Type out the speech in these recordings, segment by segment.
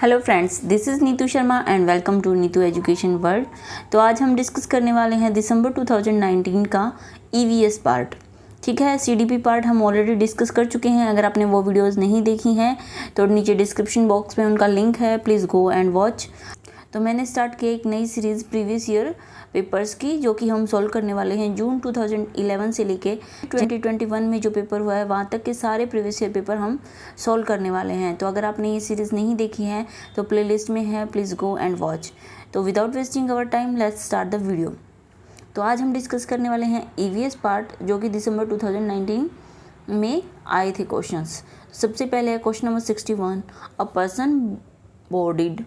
Hello friends, this is Neetu Sharma and welcome to Neetu education world. तो आज हम डिस्कस करने वाले हैं दिसंबर 2019 का ईवीएस पार्ट। ठीक है, सीडीपी पार्ट हम ऑलरेडी डिस्कस कर चुके हैं। अगर आपने वो वीडियोस नहीं देखी हैं तो नीचे डिस्क्रिप्शन बॉक्स में उनका लिंक है, प्लीज़ गो एंड वॉच। तो मैंने स्टार्ट किया एक नई सीरीज़ प्रीवियस ईयर पेपर्स की, जो कि हम सॉल्व करने वाले हैं जून 2011 से लेके 2021 में जो पेपर हुआ है वहाँ तक के सारे प्रीवियस ईयर पेपर हम सॉल्व करने वाले हैं। तो अगर आपने ये सीरीज़ नहीं देखी है तो प्लेलिस्ट में है, प्लीज़ गो एंड वॉच। तो without wasting our time let's start the video. तो आज हम डिस्कस करने वाले हैं ईवीएस पार्ट, जो कि दिसंबर 2019 में आए थे क्वेश्चंस। सबसे पहले है question number 61।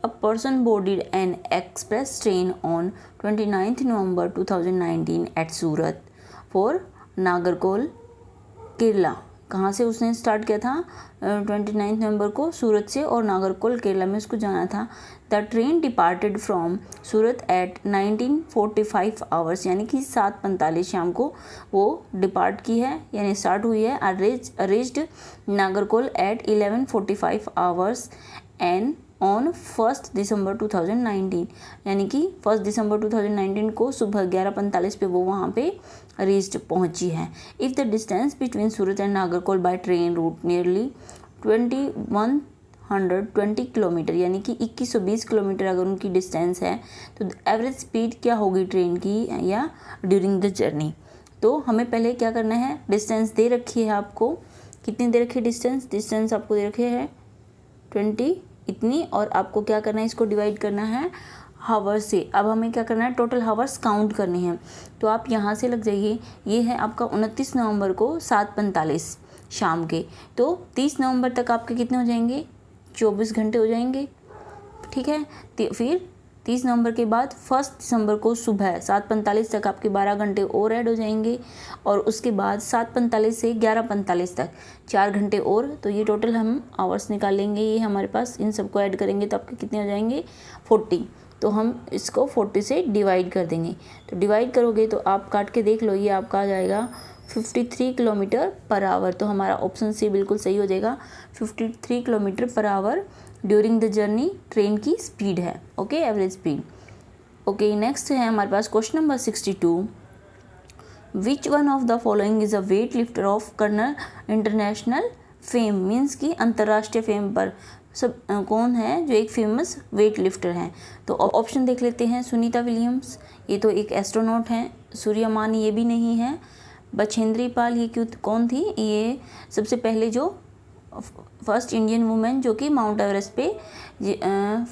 A person boarded an express train on 29th November 2019 at Surat for नागरकोल Kerala. कहाँ से उसने स्टार्ट किया था? 29 नवंबर को सूरत से, और नागरकोल केरला में उसको जाना था। The train departed from Surat at 1945 hours, यानी कि 7:45 शाम को वो डिपार्ट की है, यानी स्टार्ट हुई है। अरेज्ड नागरकोल एट 11:45 आवर्स एंड ऑन 1 दिसंबर 2019, यानी कि 1 दिसंबर 2019 को सुबह 11:45 पे वो वहाँ पे रीच्ड पहुँची है। If the distance between Surat and Nagercoil by train route nearly 2120 kilometre, यानी कि 2120 किलोमीटर अगर उनकी डिस्टेंस है, तो एवरेज स्पीड क्या होगी ट्रेन की या ड्यूरिंग द जर्नी। तो हमें पहले क्या करना है, डिस्टेंस दे रखी है आपको, कितनी दे रखी है डिस्टेंस आपको दे रखी है 20 इतनी, और आपको क्या करना है, इसको डिवाइड करना है हावर से। अब हमें क्या करना है, टोटल हावर्स काउंट करने हैं। तो आप यहाँ से लग जाइए, ये है आपका 29 नवंबर को 7:45 शाम के, तो 30 नवंबर तक आपके कितने हो जाएंगे, 24 घंटे हो जाएंगे। ठीक है, फिर 30 नवंबर के बाद 1 दिसंबर को सुबह 7:45 तक आपके 12 घंटे और ऐड हो जाएंगे, और उसके बाद 7:45 से 11:45 तक 4 घंटे और। तो ये टोटल हम आवर्स निकालेंगे, ये हमारे पास, इन सबको ऐड करेंगे तो आपके कितने हो जाएंगे 40। तो हम इसको 40 से डिवाइड कर देंगे। तो डिवाइड करोगे तो आप काट के देख लो, ये आपका आ जाएगा 53 किलोमीटर पर आवर। तो हमारा ऑप्शन सी बिल्कुल सही हो जाएगा, 53 kilometre per hour during the journey train की स्पीड है। Okay, average speed. Okay, next है हमारे पास question number 62। Which one of the following is a weight lifter of कर्नल इंटरनेशनल फेम, मीन्स की अंतर्राष्ट्रीय फेम पर सब कौन है जो एक फेमस वेट लिफ्टर हैं। तो ऑप्शन देख लेते हैं। सुनीता विलियम्स, ये तो एक एस्ट्रोनॉट हैं। सूर्यमान, ये भी नहीं है। बछेंद्री पाल, ये कौन थी, ये सबसे पहले जो फर्स्ट इंडियन वुमेन जो कि माउंट एवरेस्ट पे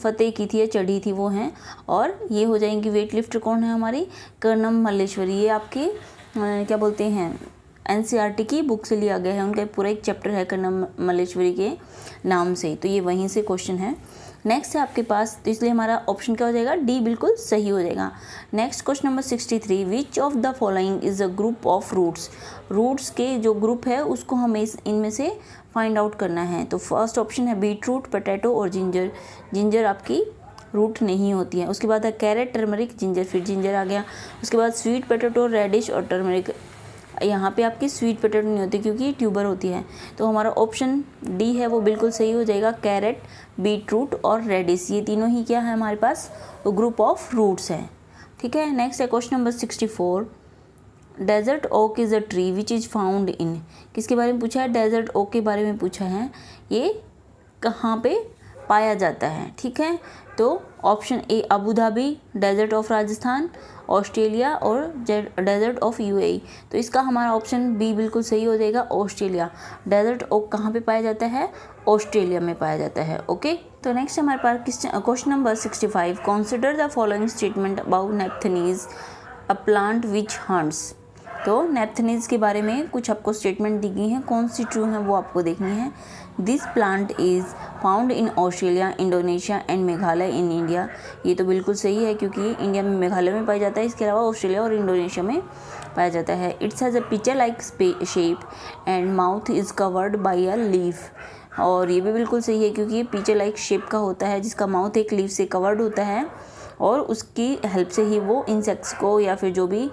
फतेह की थी या चढ़ी थी, वो हैं। और ये हो जाएंगी वेट लिफ्टर कौन है हमारी, कर्णम मल्लेश्वरी। ये आपके क्या बोलते हैं, एनसीईआरटी की बुक से लिया गया है, उनका पूरा एक चैप्टर है कर्णम मल्लेश्वरी के नाम से, तो ये वहीं से क्वेश्चन है। नेक्स्ट है आपके पास, तो इसलिए हमारा ऑप्शन क्या हो जाएगा, डी बिल्कुल सही हो जाएगा। Next question number 63। Which of the following is a group of roots, roots के जो ग्रुप है उसको हमें इनमें से फाइंड आउट करना है। तो फर्स्ट ऑप्शन है बीट रूट, पोटैटो और जिंजर। जिंजर आपकी रूट नहीं होती है। उसके बाद है कैरेट, टर्मरिक, जिंजर, फिर जिंजर आ गया। उसके बाद स्वीट पोटैटो, रेडिश और टर्मरिक। यहाँ पे आपकी स्वीट पोटैटो नहीं होती क्योंकि ट्यूबर होती है। तो हमारा ऑप्शन डी है वो बिल्कुल सही हो जाएगा। कैरेट, बीट रूट और रेडिश, ये तीनों ही क्या है हमारे पास, तो ग्रुप ऑफ रूट्स है। ठीक है, नेक्स्ट है question number 64। Desert oak is a tree which is found in, किसके बारे में पूछा है, डेजर्ट ओक के बारे में पूछा है। ये कहाँ पे पाया जाता है। ठीक है, तो option A Abu Dhabi, desert of Rajasthan, Australia और डेजर्ट ऑफ यूएई। तो इसका हमारा ऑप्शन बी बिल्कुल सही हो जाएगा, ऑस्ट्रेलिया। डेजर्ट ओक कहाँ पे पाया जाता है, ऑस्ट्रेलिया में पाया जाता है। ओके, तो नेक्स्ट हमारे पास question number 65। Consider the following statement about Nepenthes, a plant which hunts. तो नेप्थनीज के बारे में कुछ आपको स्टेटमेंट दी गई हैं, कौन सी ट्रू हैं वो आपको देखनी है। This plant is found in Australia, Indonesia and Meghalaya in India. ये तो बिल्कुल सही है क्योंकि ये इंडिया में मेघालय में पाया जाता है, इसके अलावा ऑस्ट्रेलिया और इंडोनेशिया में पाया जाता है। It's has a picture like shape and mouth is covered by a leaf. और ये भी बिल्कुल सही है क्योंकि ये पिक्चर लाइक शेप का होता है, जिसका माउथ एक लीफ से कवर्ड होता है, और उसकी हेल्प से ही वो इंसेक्ट्स को या फिर जो भी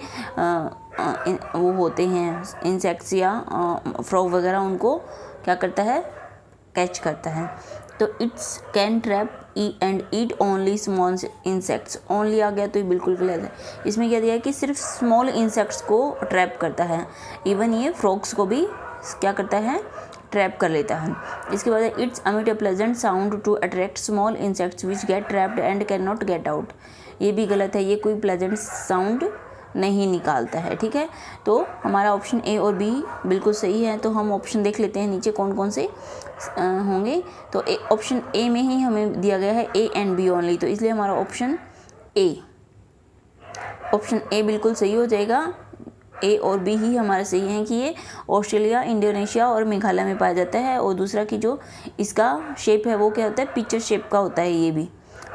वो होते हैं इंसेक्ट्स या फ्रॉग वगैरह, उनको क्या करता है, कैच करता है। तो it's can trap and eat only small insects, only आ गया तो ये बिल्कुल गलत है। इसमें क्या दिया है कि सिर्फ स्मॉल इंसेक्ट्स को ट्रैप करता है, इवन ये फ्रॉग्स को भी क्या करता है, ट्रैप कर लेता है। इसके बाद it's emit a pleasant sound to attract small insects which get trapped and can not get out, ये भी गलत है, ये कोई प्लेजेंट साउंड नहीं निकालता है। ठीक है, तो हमारा ऑप्शन ए और बी बिल्कुल सही है। तो हम ऑप्शन देख लेते हैं नीचे कौन कौन से होंगे। तो ऑप्शन ए में ही हमें दिया गया है ए एंड बी ओनली, तो इसलिए हमारा ऑप्शन ए बिल्कुल सही हो जाएगा। ए और बी ही हमारा सही है कि ये ऑस्ट्रेलिया, इंडोनेशिया और मेघालय में पाया जाता है। और दूसरा कि जो इसका शेप है वो क्या होता है, पिक्चर शेप का होता है ये भी।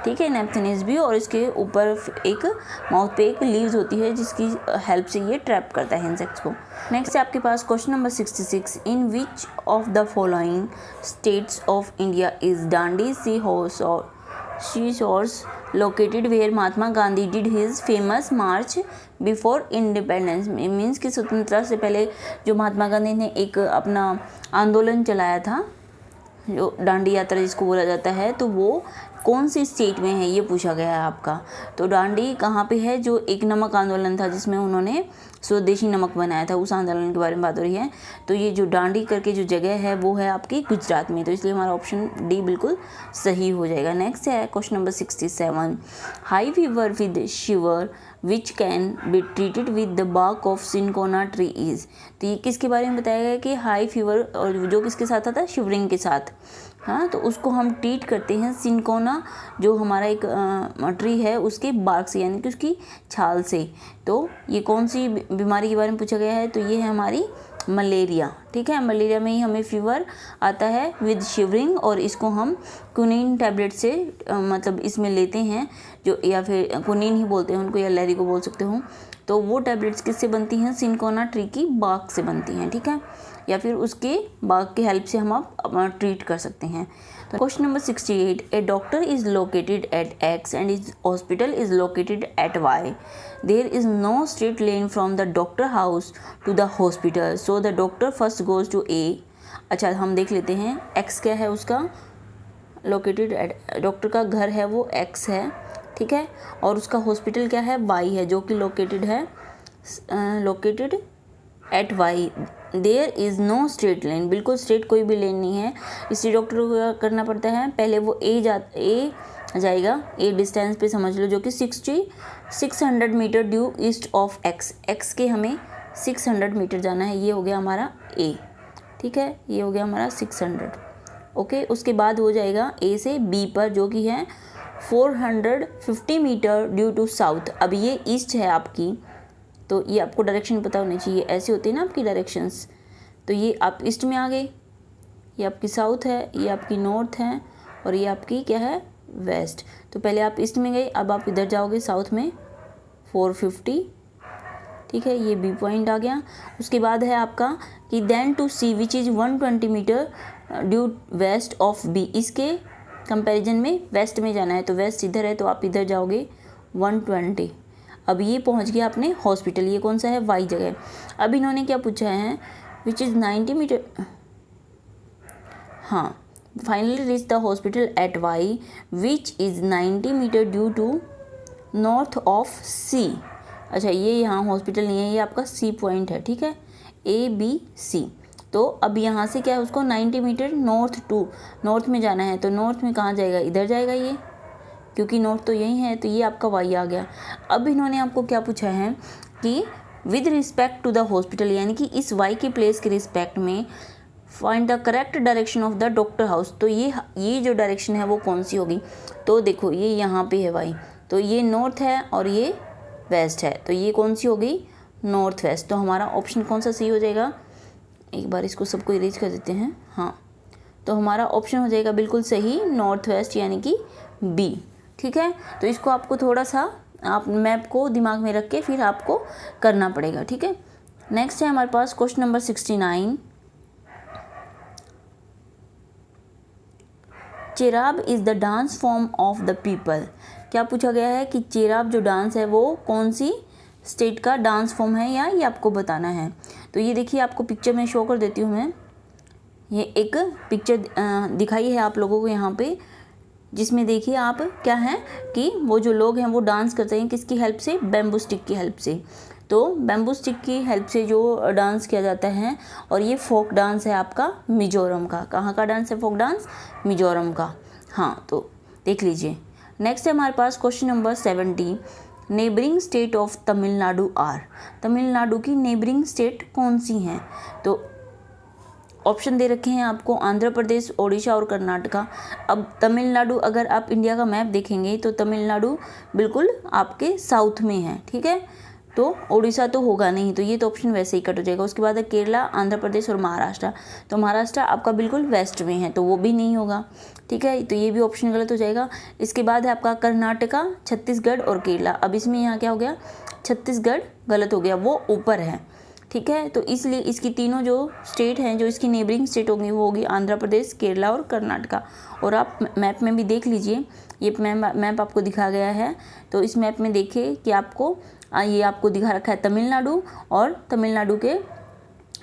ठीक है, नेप्थेनिस भी, और इसके ऊपर एक माउथ पे एक लीव्स होती है जिसकी हेल्प से ये ट्रैप करता है इंसेक्ट्स को। नेक्स्ट है आपके पास question number 66, in which of the following states of India is Dandi sea shores located where Mahatma Gandhi did his famous march before independence, means कि स्वतंत्रता से पहले जो महात्मा गांधी ने एक अपना आंदोलन चलाया था, जो डांडी यात्रा जिसको बोला जाता है, तो वो कौन सी स्टेट में है ये पूछा गया है आपका। तो डांडी कहाँ पे है, जो एक नमक आंदोलन था जिसमें उन्होंने स्वदेशी नमक बनाया था, उस आंदोलन के बारे में बात हो रही है। तो ये जो डांडी करके जो जगह है वो है आपकी गुजरात में, तो इसलिए हमारा ऑप्शन डी बिल्कुल सही हो जाएगा। नेक्स्ट है question number 67, high fever with shiver which can be treated with the bark of cinchona tree is, तो ये किसके बारे में बताया गया कि हाई फीवर, और जो किसके साथ आता है, शिवरिंग के साथ। हाँ, तो उसको हम ट्रीट करते हैं सिनकोना, जो हमारा एक ट्री है उसके बार्क से, यानी कि उसकी छाल से। तो ये कौन सी बीमारी के बारे में पूछा गया है, तो ये है हमारी मलेरिया। ठीक है, मलेरिया में ही हमें फीवर आता है विद शिवरिंग, और इसको हम क्विनीन टैबलेट से मतलब इसमें लेते हैं, जो या फिर क्विनीन ही बोलते हैं उनको, या लेरी को बोल सकते हो। तो वो टैबलेट्स किससे बनती हैं, सिनकोना ट्री की बार्क से बनती हैं। ठीक है, या फिर उसके बार्क की हेल्प से हम आप ट्रीट कर सकते हैं। तो question number 68, a doctor is located at X and is hospital is located at Y, there is no straight lane from the doctor house to the hospital, so the doctor first goes to A. अच्छा, हम देख लेते हैं x क्या है उसका, located at, doctor का घर है वो एक्स है। ठीक है, और उसका हॉस्पिटल क्या है, वाई है, जो कि लोकेटेड है located at Y. There is no straight lane, बिल्कुल स्ट्रेट कोई भी लेन नहीं है, इसलिए डॉक्टर को क्या करना पड़ता है, पहले वो ए जाएगा, ए डिस्टेंस पे समझ लो, जो कि 600 metre due east of X, X के हमें 600 मीटर जाना है, ये हो गया हमारा ए। ठीक है, ये हो गया हमारा 600। ओके, उसके बाद हो जाएगा ए से बी पर, जो कि है 450 मीटर ड्यू टू साउथ। अब ये ईस्ट है आपकी, तो ये आपको डायरेक्शन पता होनी चाहिए, ऐसी होती है ना आपकी डायरेक्शंस। तो ये आप ईस्ट में आ गए, ये आपकी साउथ है, ये आपकी नॉर्थ है, और ये आपकी क्या है, वेस्ट। तो पहले आप ईस्ट में गए, अब आप इधर जाओगे साउथ में 450। ठीक है, ये बी पॉइंट आ गया। उसके बाद है आपका कि then to C which is 120 metre due west of B, इसके कंपैरिजन में वेस्ट में जाना है, तो वेस्ट इधर है, तो आप इधर जाओगे 120। अब ये पहुंच गया अपने हॉस्पिटल, ये कौन सा है, वाई जगह। अब इन्होंने क्या पूछा है, विच इज़ 90 मीटर, हाँ, finally reach the hospital at Y which is 90 metre due to north of C. अच्छा, ये यहाँ हॉस्पिटल नहीं है, ये आपका सी पॉइंट है। ठीक है, ए बी सी। तो अब यहाँ से क्या है, उसको 90 मीटर नॉर्थ में जाना है, तो नॉर्थ में कहाँ जाएगा, इधर जाएगा ये, क्योंकि नॉर्थ तो यही है, तो ये आपका वाई आ गया। अब इन्होंने आपको क्या पूछा है कि with respect to the hospital, यानी कि इस वाई के प्लेस के रिस्पेक्ट में find the correct direction of the doctor house. तो ये जो डायरेक्शन है वो कौन सी होगी, तो देखो ये यहाँ पे है वाई, तो ये नॉर्थ है और ये वेस्ट है, तो ये कौन सी होगी, नॉर्थ वेस्ट। तो हमारा ऑप्शन कौन सा सही हो जाएगा, एक बार इसको सबको इरेज कर देते हैं। हाँ, तो हमारा ऑप्शन हो जाएगा बिल्कुल सही, नॉर्थ वेस्ट, यानी कि बी। ठीक है, तो इसको आपको थोड़ा सा आप मैप को दिमाग में रख के फिर आपको करना पड़ेगा। ठीक है, नेक्स्ट है हमारे पास question number 69, Cheraw is the dance form of the people. क्या पूछा गया है कि चेराब जो डांस है वो कौन सी स्टेट का डांस फॉर्म है, या ये आपको बताना है। तो ये देखिए, आपको पिक्चर में शो कर देती हूँ मैं, ये एक पिक्चर दिखाई है आप लोगों को यहाँ पे, जिसमें देखिए आप क्या है कि वो जो लोग हैं वो डांस करते हैं किसकी हेल्प से, बैम्बू स्टिक की हेल्प से। तो बैम्बू स्टिक की हेल्प से जो डांस किया जाता है, और ये फोक डांस है आपका मिजोरम का। कहाँ का डांस है फोक डांस? मिजोरम का। हाँ, तो देख लीजिए। नेक्स्ट है हमारे पास question number 70। Neighbouring state of Tamil Nadu are. Tamil Nadu की नेबरिंग स्टेट कौन सी हैं? तो ऑप्शन दे रखे हैं आपको, आंध्र प्रदेश, ओडिशा और कर्नाटका। अब तमिलनाडु, अगर आप इंडिया का मैप देखेंगे तो तमिलनाडु बिल्कुल आपके साउथ में है, ठीक है। तो ओडिशा तो होगा नहीं, तो ये तो ऑप्शन वैसे ही कट हो जाएगा। उसके बाद है केरला, आंध्र प्रदेश और महाराष्ट्र। तो महाराष्ट्र आपका बिल्कुल वेस्ट में है, तो वो भी नहीं होगा, ठीक है। तो ये भी ऑप्शन गलत हो जाएगा। इसके बाद है आपका कर्नाटका, छत्तीसगढ़ और केरला। अब इसमें यहाँ क्या हो गया? छत्तीसगढ़ गलत हो गया, वो ऊपर है, ठीक है। तो इसलिए इसकी तीनों जो स्टेट हैं, जो इसकी नेबरिंग स्टेट होंगी, वो होगी आंध्र प्रदेश, केरला और कर्नाटका। और आप मैप में भी देख लीजिए, ये मैप आपको दिखा गया है। तो इस मैप में देखिए कि आपको ये आपको दिखा रखा है तमिलनाडु, और तमिलनाडु के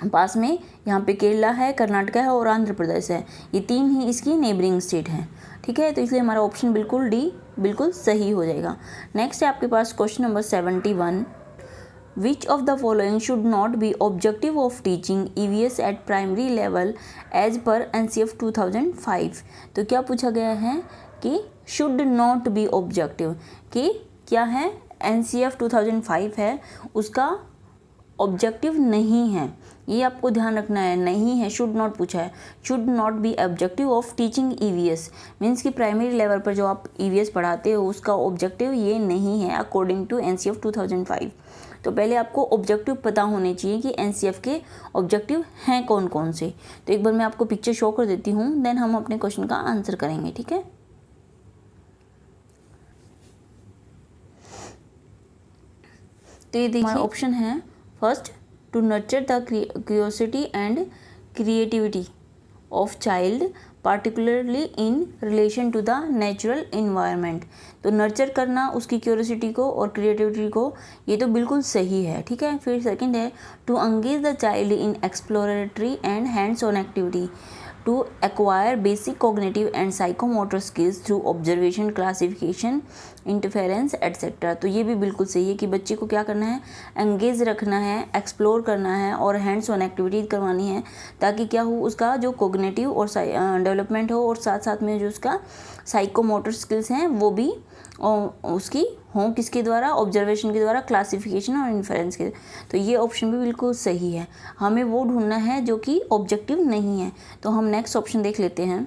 पास में यहाँ पे केरला है, कर्नाटका है और आंध्र प्रदेश है। ये तीन ही इसकी नेबरिंग स्टेट हैं, ठीक है। तो इसलिए हमारा ऑप्शन बिल्कुल डी बिल्कुल सही हो जाएगा। नेक्स्ट है आपके पास question number 71। Which of the following should not be objective of teaching EVS at primary level as per NCF 2005? तो क्या पूछा गया है कि should not be objective, कि क्या है NCF 2005 है उसका ऑब्जेक्टिव नहीं है, ये आपको ध्यान रखना है। नहीं है, शुड नॉट पूछा है। Should not be objective of teaching EVS means कि प्राइमरी लेवल पर जो आप EVS पढ़ाते हो उसका ऑब्जेक्टिव ये नहीं है अकॉर्डिंग टू NCF 2005। तो पहले आपको ऑब्जेक्टिव पता होने चाहिए कि NCF के ऑब्जेक्टिव हैं कौन कौन से। तो एक बार मैं आपको पिक्चर शो कर देती हूँ, देन हम अपने क्वेश्चन का आंसर करेंगे, ठीक है। तो ये देखिए ऑप्शन है, first, to nurture the curiosity and creativity of child particularly in relation to the natural environment. तो नर्चर करना उसकी क्यूरियोसिटी को और क्रिएटिविटी को, ये तो बिल्कुल सही है, ठीक है। फिर सेकंड है, to engage the child in exploratory and hands on activity to acquire basic cognitive and psychomotor skills through observation, classification, interference etc. तो ये भी बिल्कुल सही है कि बच्चे को क्या करना है, एंगेज रखना है, एक्सप्लोर करना है और हैंड्स ऑन एक्टिविटीज करवानी है, ताकि क्या हो, उसका जो कोग्नेटिव और डेवलपमेंट हो, और साथ साथ में जो उसका साइकोमोटर स्किल्स हैं वो भी उसकी हों, किसके द्वारा, ऑब्जर्वेशन के द्वारा, क्लासिफिकेशन और इन्फेरेंस के। तो ये ऑप्शन भी बिल्कुल सही है। हमें वो ढूंढना है जो कि ऑब्जेक्टिव नहीं है। तो हम नेक्स्ट ऑप्शन देख लेते हैं,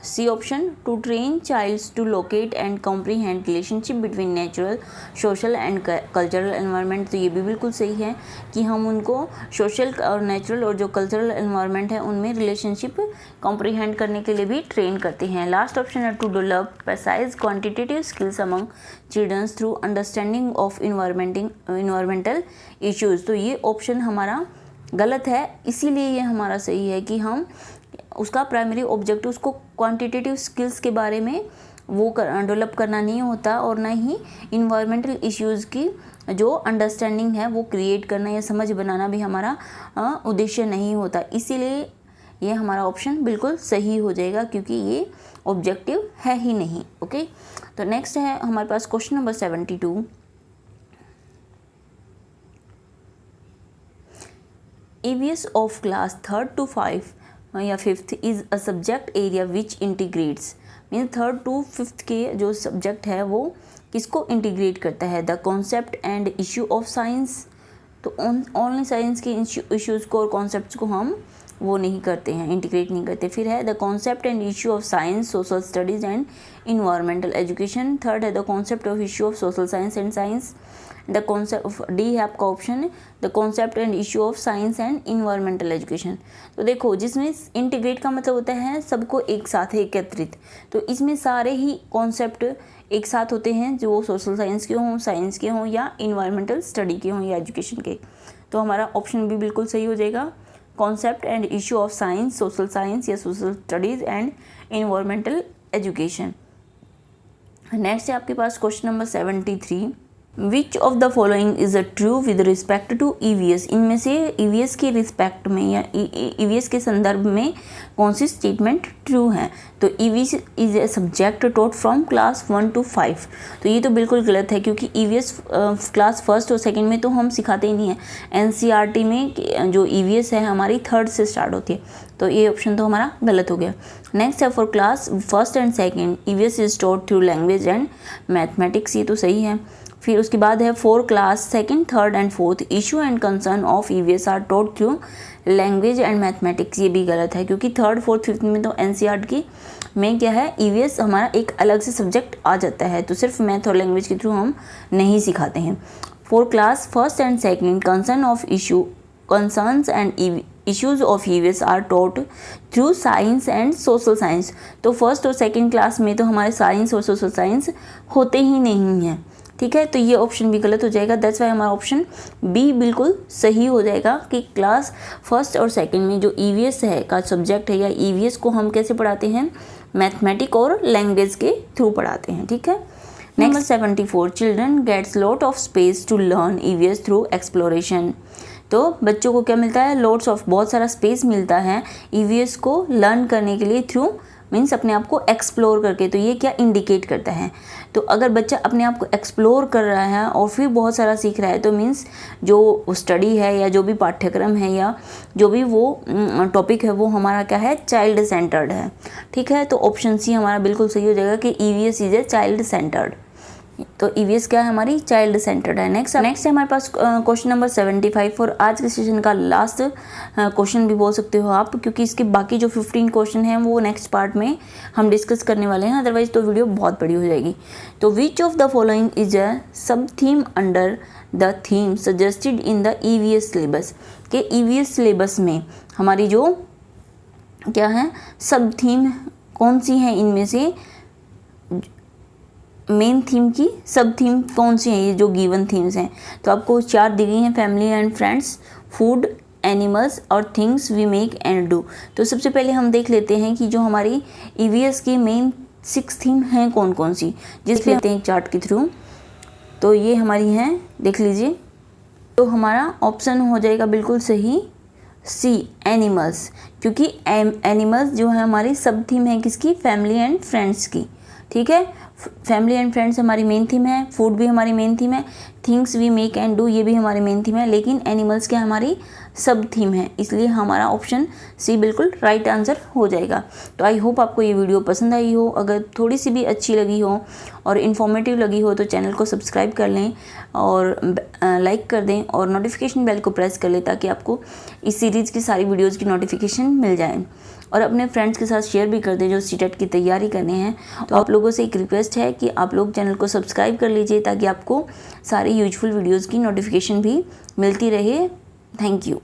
C option, to train childs to locate and comprehend relationship between natural, social and cultural environment. तो ये भी बिल्कुल सही है कि हम उनको सोशल और नेचुरल और जो कल्चरल एनवायरनमेंट है उनमें रिलेशनशिप कॉम्प्रीहेंड करने के लिए भी ट्रेन करते हैं। लास्ट ऑप्शन है, to develop precise quantitative skills among childrens through understanding of environmental issues. तो ये ऑप्शन हमारा गलत है, इसीलिए ये हमारा सही है कि हम उसका प्राइमरी ऑब्जेक्टिव उसको क्वांटिटेटिव स्किल्स के बारे में वो डेवलप करना नहीं होता, और ना ही इन्वायरमेंटल इश्यूज़ की जो अंडरस्टैंडिंग है वो क्रिएट करना या समझ बनाना भी हमारा उद्देश्य नहीं होता। इसीलिए ये हमारा ऑप्शन बिल्कुल सही हो जाएगा, क्योंकि ये ऑब्जेक्टिव है ही नहीं। ओके, तो नेक्स्ट है हमारे पास question number 72। EVS of class 3rd to 5 या 5th is a subject area which integrates, mean 3rd to 5th के जो सब्जेक्ट है वो किसको इंटीग्रेट करता है, the concept and issue of science. तो ओनली साइंस के इश्यूज़ को और कॉन्सेप्ट्स को हम वो नहीं करते हैं, इंटीग्रेट नहीं करते। फिर है the concept and issue of science, social studies and environmental education. Third है the concept of issue of social science and science. The concept, D है आपका option, the concept and issue of science and environmental education. तो देखो, जिसमें integrate का मतलब होता है सबको एक साथ एकत्रित, तो इसमें सारे ही कॉन्सेप्ट एक साथ होते हैं, जो सोशल साइंस के हों, साइंस के हों या इन्वायरमेंटल स्टडी के हों या एजुकेशन के। तो हमारा ऑप्शन भी बिल्कुल सही हो जाएगा, concept and issue of science, social science या social studies and environmental education. Next है आपके पास question number 73। Which of the following is a true with respect to EVS, इनमें से ईवीएस के रिस्पेक्ट में या ईवीएस के संदर्भ में कौन सी स्टेटमेंट ट्रू है। तो EVS is a subject taught from class 1 to 5, तो ये तो बिल्कुल गलत है क्योंकि ईवीएस क्लास 1st और 2nd में तो हम सिखाते ही नहीं है। एनसीईआरटी में जो ईवीएस है हमारी 3rd से स्टार्ट होती है, तो ये ऑप्शन तो हमारा गलत हो गया। नेक्स्ट है for class 1st and 2nd EVS is taught through language and mathematics, ये तो सही है। फिर उसके बाद है for class 2nd, 3rd and 4th issue and concern of EVS are taught through language and mathematics, ये भी गलत है क्योंकि 3rd, 4th, 5th में तो एनसीईआरटी में क्या है ईवीएस हमारा एक अलग से सब्जेक्ट आ जाता है, तो सिर्फ मैथ और लैंग्वेज के थ्रू हम नहीं सिखाते हैं। For class 1st and 2nd concerns and issues of EVS are taught through science and social science, तो 1st और 2nd क्लास में तो हमारे साइंस और सोशल साइंस होते ही नहीं हैं, ठीक है। तो ये ऑप्शन भी गलत हो जाएगा। दैट्स वाई हमारा ऑप्शन बी बिल्कुल सही हो जाएगा कि क्लास 1st और 2nd में जो ईवीएस है का सब्जेक्ट है या ईवीएस को हम कैसे पढ़ाते हैं, मैथमेटिक और लैंग्वेज के थ्रू पढ़ाते हैं, ठीक है। Next 74 children gets lot of space to learn EVS through exploration, तो बच्चों को क्या मिलता है, लॉट्स ऑफ बहुत सारा स्पेस मिलता है ईवीएस को लर्न करने के लिए थ्रू मीन्स अपने आप को एक्सप्लोर करके। तो ये क्या इंडिकेट करता है, तो अगर बच्चा अपने आप को एक्सप्लोर कर रहा है और फिर बहुत सारा सीख रहा है तो मीन्स जो स्टडी है या जो भी पाठ्यक्रम है या जो भी वो टॉपिक है वो हमारा क्या है, चाइल्ड सेंटर्ड है, ठीक है। तो ऑप्शन सी हमारा बिल्कुल सही हो जाएगा कि EVS is a child centred, तो ईवीएस क्या है हमारी, चाइल्ड सेंटर्ड है। नेक्स्ट है हमारे पास क्वेश्चन नंबर 75 और आज के सेशन का लास्ट क्वेश्चन भी बोल सकते हो आप, क्योंकि इसके बाकी जो 15 क्वेश्चन हैं वो नेक्स्ट पार्ट में हम डिस्कस करने वाले हैं, अदरवाइज तो वीडियो बहुत बड़ी हो जाएगी। तो which of the following is a sub theme under the theme suggested in the EVS syllabus, के ईवीएस सिलेबस में हमारी जो क्या है सब थीम कौन सी है, इनमें से मेन थीम की सब थीम कौन सी है, ये जो गिवन थीम्स हैं। तो आपको 4 दी गई हैं, family and friends, food, animals और things we make and do. तो सबसे पहले हम देख लेते हैं कि जो हमारी ईवीएस की मेन 6 थीम हैं कौन कौन सी, जिसपे आते हैं चार्ट के थ्रू। तो ये हमारी हैं, देख लीजिए। तो हमारा ऑप्शन हो जाएगा बिल्कुल सही सी, एनिमल्स, क्योंकि एनिमल्स जो है हमारी सब थीम है किसकी, फैमिली एंड फ्रेंड्स की, ठीक है। फैमिली एंड फ्रेंड्स हमारी मेन थीम है, फूड भी हमारी मेन थीम है, things we make and do ये भी हमारी मेन थीम है, लेकिन एनिमल्स क्या हमारी सब थीम है, इसलिए हमारा ऑप्शन सी बिल्कुल राइट आंसर हो जाएगा। तो आई होप आपको ये वीडियो पसंद आई हो, अगर थोड़ी सी भी अच्छी लगी हो और इन्फॉर्मेटिव लगी हो तो चैनल को सब्सक्राइब कर लें और लाइक कर दें और नोटिफिकेशन बेल को प्रेस कर लें ताकि आपको इस सीरीज़ की सारी वीडियोज़ की नोटिफिकेशन मिल जाए, और अपने फ्रेंड्स के साथ शेयर भी कर दें जो सीटेट की तैयारी करने हैं। तो आप लोगों से एक रिक्वेस्ट है कि आप लोग चैनल को सब्सक्राइब कर लीजिए ताकि आपको सारी यूजफुल वीडियोज़ की नोटिफिकेशन भी मिलती रहे। Thank you.